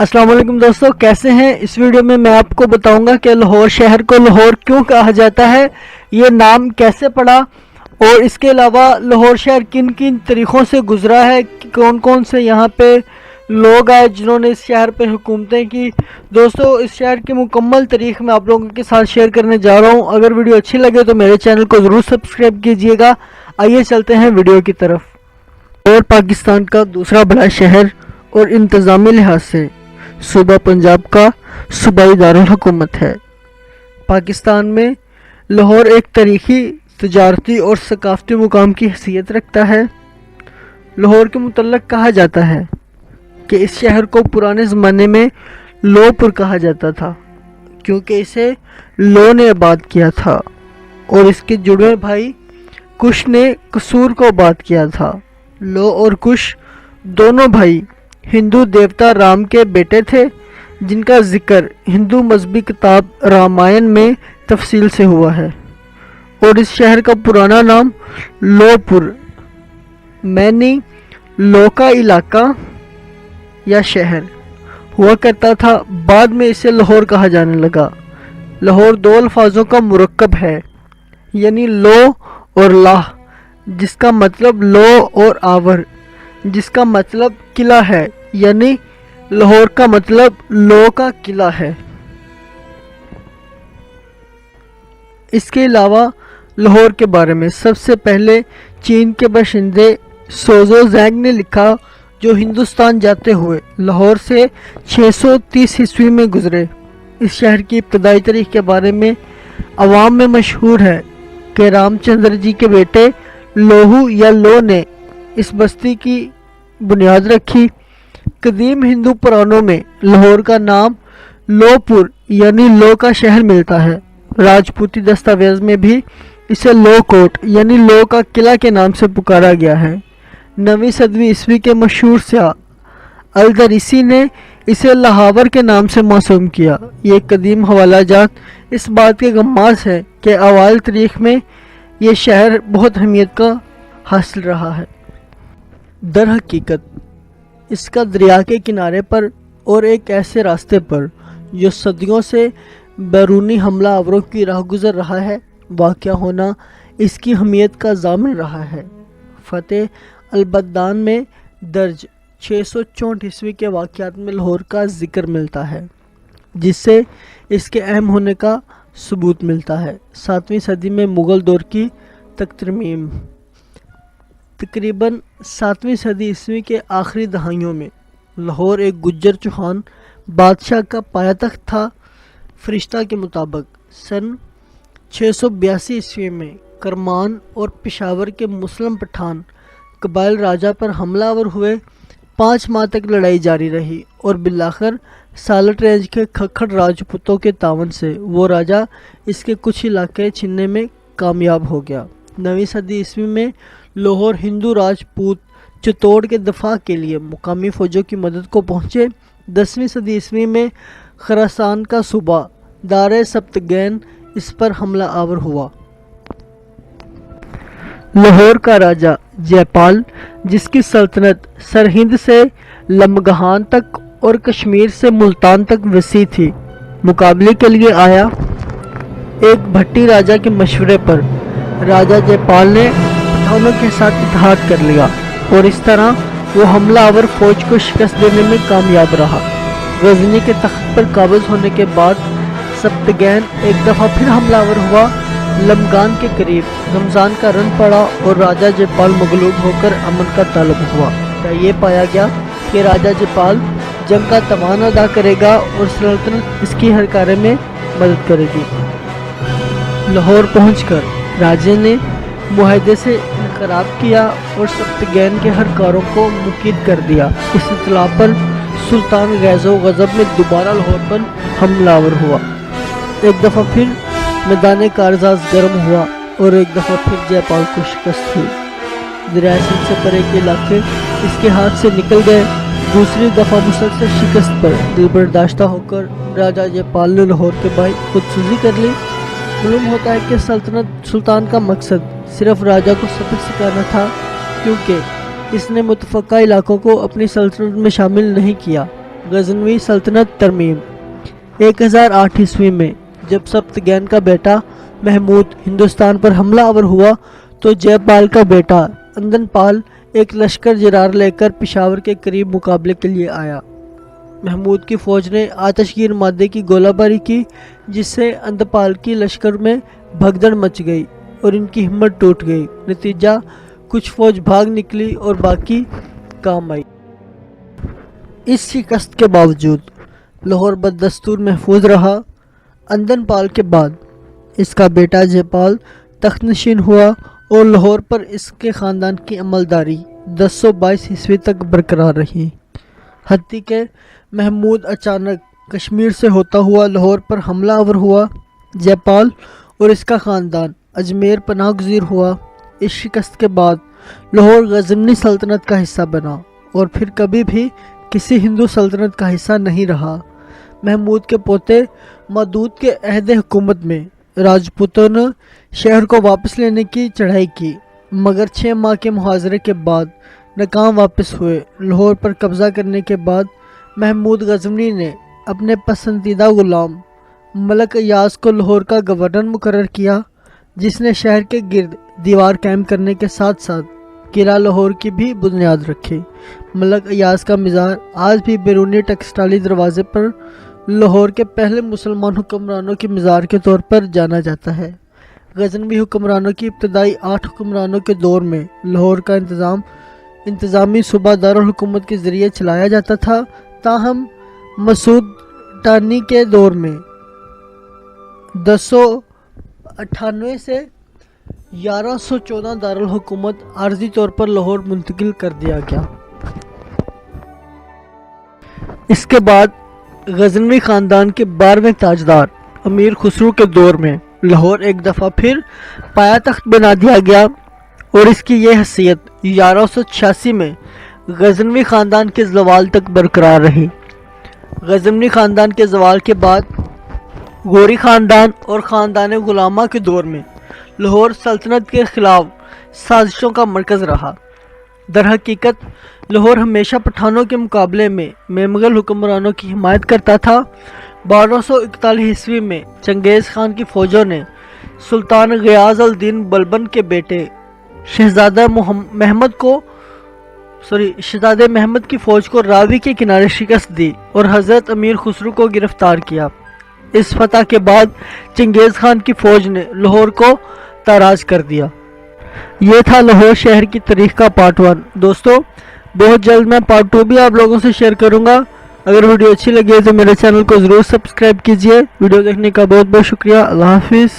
अस्सलाम वालेकुम दोस्तों, कैसे हैं। इस वीडियो में मैं आपको बताऊंगा कि लाहौर शहर को लाहौर क्यों कहा जाता है, ये नाम कैसे पड़ा और इसके अलावा लाहौर शहर किन किन तरीक़ों से गुजरा है, कौन कौन से यहाँ पे लोग आए जिन्होंने इस शहर पे हुकूमतें की। दोस्तों, इस शहर की मुकम्मल तारीख़ मैं आप लोगों के साथ शेयर करने जा रहा हूँ। अगर वीडियो अच्छी लगे तो मेरे चैनल को ज़रूर सब्सक्राइब कीजिएगा। आइए चलते हैं वीडियो की तरफ। और पाकिस्तान का दूसरा बड़ा शहर और इंतज़ामी लिहाज से सूबा पंजाब का सूबाई दारुल हुकूमत है। पाकिस्तान में लाहौर एक तारीखी, तजारती और सकाफती मुकाम की हैसियत रखता है। लाहौर के मुतल्लक कहा जाता है कि इस शहर को पुराने ज़माने में लोपुर कहा जाता था, क्योंकि इसे लो ने आबाद किया था और इसके जुड़वे भाई कुश ने कसूर को आबाद किया था। लो और कुश दोनों भाई हिंदू देवता राम के बेटे थे, जिनका जिक्र हिंदू मजहबी किताब रामायण में तफसील से हुआ है। और इस शहर का पुराना नाम लोपुर मैनी लो का इलाका या शहर हुआ करता था। बाद में इसे लाहौर कहा जाने लगा। लाहौर दो अल्फाजों का मुरक्कब है, यानी लो और लाह, जिसका मतलब लो और आवर, जिसका मतलब किला है, यानी लाहौर का मतलब लो का किला है। इसके अलावा लाहौर के बारे में सबसे पहले चीन के बाशिंदे सोजो जैंग ने लिखा, जो हिंदुस्तान जाते हुए लाहौर से 630 ईस्वी में गुजरे। इस शहर की इब्तदाई तारीख के बारे में अवाम में मशहूर है कि रामचंद्र जी के बेटे लोहू या लो ने इस बस्ती की बुनियाद रखी। कदीम हिंदू पुराणों में लाहौर का नाम लोपुर यानी लो का शहर मिलता है। राजपूती दस्तावेज में भी इसे लो कोट यानी लो का किला के नाम से पुकारा गया है। 9वीं सदी ईस्वी के मशहूर स्याह अल-दरीसी ने इसे लाहौर के नाम से मौसूम किया। ये कदीम हवाला जात इस बात के गम्माज़ है कि अवाइल तारीख में ये शहर बहुत अहमियत का हासिल रहा है। दर हकीकत इसका दरिया के किनारे पर और एक ऐसे रास्ते पर जो सदियों से बैरूनी हमला आवरों की राह गुजर रहा है, वाक़या होना इसकी अहमियत का ज़ामिन रहा है। फ़तेह अल-बद्दान में दर्ज 664 ईस्वी के वाक़यात में लाहौर का जिक्र मिलता है, जिससे इसके अहम होने का सबूत मिलता है। 7वीं सदी में मुग़ल दौर की तकरीम तकरीबन 7वीं सदी ईस्वी के आखिरी दहाइयों में लाहौर एक गुज्जर चौहान बादशाह का पायातख्त था। फरिश्ता के मुताबिक सन 682 ईस्वी में करमान और पेशावर के मुस्लिम पठान कबाइल राजा पर हमलावर हुए। 5 माह तक लड़ाई जारी रही और बिलाखिर सालट रेंज के खखड़ राजपूतों के तावन से वो राजा इसके कुछ इलाके छीनने में कामयाब हो गया। 9वीं सदी ईस्वी में लाहौर हिंदू राजपूत चित्तौड़ के दफा के लिए मुकामी फ़ौजों की मदद को पहुँचे। 10वीं सदी ईस्वी में खरासान का सूबा दारे सप्तगैन इस पर हमला आवर हुआ। लाहौर का राजा जयपाल, जिसकी सल्तनत सरहिंद से लमगहान तक और कश्मीर से मुल्तान तक वसी थी, मुकाबले के लिए आया। एक भट्टी राजा के मशवरे पर राजा जयपाल ने पठानों के साथ इत्तेहाद कर लिया और इस तरह वो हमलावर फौज को शिकस्त देने में कामयाब रहा। गजनी के तख्त पर काबिज होने के बाद सप्तगैन एक दफ़ा फिर हमलावर हुआ। लमगान के करीब रमज़ान का रन पड़ा और राजा जयपाल मगलूब होकर अमन का तालब हुआ। ये पाया गया कि राजा जयपाल जंग का तवान अदा करेगा और सल्तनत इसकी हर कार्य में मदद करेगी। लाहौर पहुंचकर राजे ने मुआहदे से इनकरार किया और सप्तगैन के हर कारों को मुकीद कर दिया। इस इत्तला पर सुल्तान गैज़ो गज़ब में दोबारा लाहौर पर हमलावर हुआ। एक दफ़ा फिर मैदान कारजाज गर्म हुआ और एक दफ़ा फिर जयपाल को शिकस्त हुई। दरिया सिंध से परे के इलाके इसके हाथ से निकल गए। दूसरी दफ़ा मुसलसल शिकस्त पर दिलबर्दाश्ता होकर राजा जयपाल ने लाहौर के भाई खुदसूजी कर ली। मालूम होता है कि सुल्तान का मकसद सिर्फ राजा को सबक सिखाना था, क्योंकि इसने मुतफ़क्का इलाकों को अपनी सल्तनत में शामिल नहीं किया। غزنوی سلطنت ترمیم 1008 عیسوی میں جب سپتگین کا بیٹا محمود ہندوستان پر حملہ آور ہوا تو جے پال کا بیٹا اندن پال ایک لشکر جرار لے کر پشاور کے قریب مقابلے کے لیے آیا۔ محمود کی فوج نے آتش گیر مادے کی گولہ باری کی، جس سے اندپال کی لشکر میں بھگدڑ مچ گئی اور ان کی ہمت ٹوٹ گئی۔ نتیجہ کچھ فوج بھاگ نکلی اور باقی کام آئی۔ اس شکست کے باوجود لاہور بدستور محفوظ رہا۔ اندن پال کے بعد اس کا بیٹا جے پال تخت نشین ہوا اور لاہور پر اس کے خاندان کی عملداری 1022 عیسوی تک برقرار رہی۔ حتیٰ کہ محمود اچانک کشمیر سے ہوتا ہوا لاہور پر حملہ آور ہوا۔ جے پال اور اس کا خاندان اجمیر پناہ گزیر ہوا۔ اس شکست کے بعد لاہور غزنوی سلطنت کا حصہ بنا اور پھر کبھی بھی کسی ہندو سلطنت کا حصہ نہیں رہا۔ محمود کے پوتے مودود کے عہد حکومت میں راجپوتوں نے شہر کو واپس لینے کی چڑھائی کی، مگر 6 ماہ کے محاصرے کے بعد ناکام واپس ہوئے۔ لاہور پر قبضہ کرنے کے بعد محمود غزنوی نے اپنے پسندیدہ غلام ملک ایاز کو لاہور کا گورنر مقرر کیا، جس نے شہر کے گرد دیوار قائم کرنے کے ساتھ ساتھ قلعہ لاہور کی بھی بنیاد رکھی۔ ملک ایاز کا مزار آج بھی بیرونی ٹیکسٹائلی دروازے پر لاہور کے پہلے مسلمان حکمرانوں کے مزار کے طور پر جانا جاتا ہے۔ غزنوی حکمرانوں کی ابتدائی 8 حکمرانوں کے دور میں لاہور کا انتظامی صوبہ دارالحکومت کے ذریعے چلایا جاتا تھا، تاہم مسعود ٹانی کے دور میں 1098 سے 1114 دارالحکومت عارضی طور پر لاہور منتقل کر دیا گیا۔ اس کے بعد غزنوی خاندان کے 12ویں تاجدار امیر خسرو کے دور میں لاہور ایک دفعہ پھر پایا تخت بنا دیا گیا اور اس کی یہ حیثیت 1186 میں غزنوی خاندان کے زوال تک برقرار رہی۔ غزنوی خاندان کے زوال کے بعد غوری خاندان اور خاندان غلامہ کے دور میں لاہور سلطنت کے خلاف سازشوں کا مرکز رہا۔ در حقیقت لاہور ہمیشہ پٹھانوں کے مقابلے میں مغل حکمرانوں کی حمایت کرتا تھا۔ 1241 عیسوی میں چنگیز خان کی فوجوں نے سلطان غیاث الدین بلبن کے بیٹے شہزادہ محمد کی فوج کو راوی کے کنارے شکست دی اور حضرت امیر خسرو کو گرفتار کیا۔ اس فتح کے بعد چنگیز خان کی فوج نے لاہور کو تاراج کر دیا۔ یہ تھا لاہور شہر کی تاریخ کا پارٹ 1۔ دوستو بہت جلد میں پارٹ 2 بھی آپ لوگوں سے شیئر کروں گا۔ اگر ویڈیو اچھی لگی ہے تو میرے چینل کو ضرور سبسکرائب کیجیے۔ ویڈیو دیکھنے کا بہت بہت شکریہ۔ اللہ حافظ۔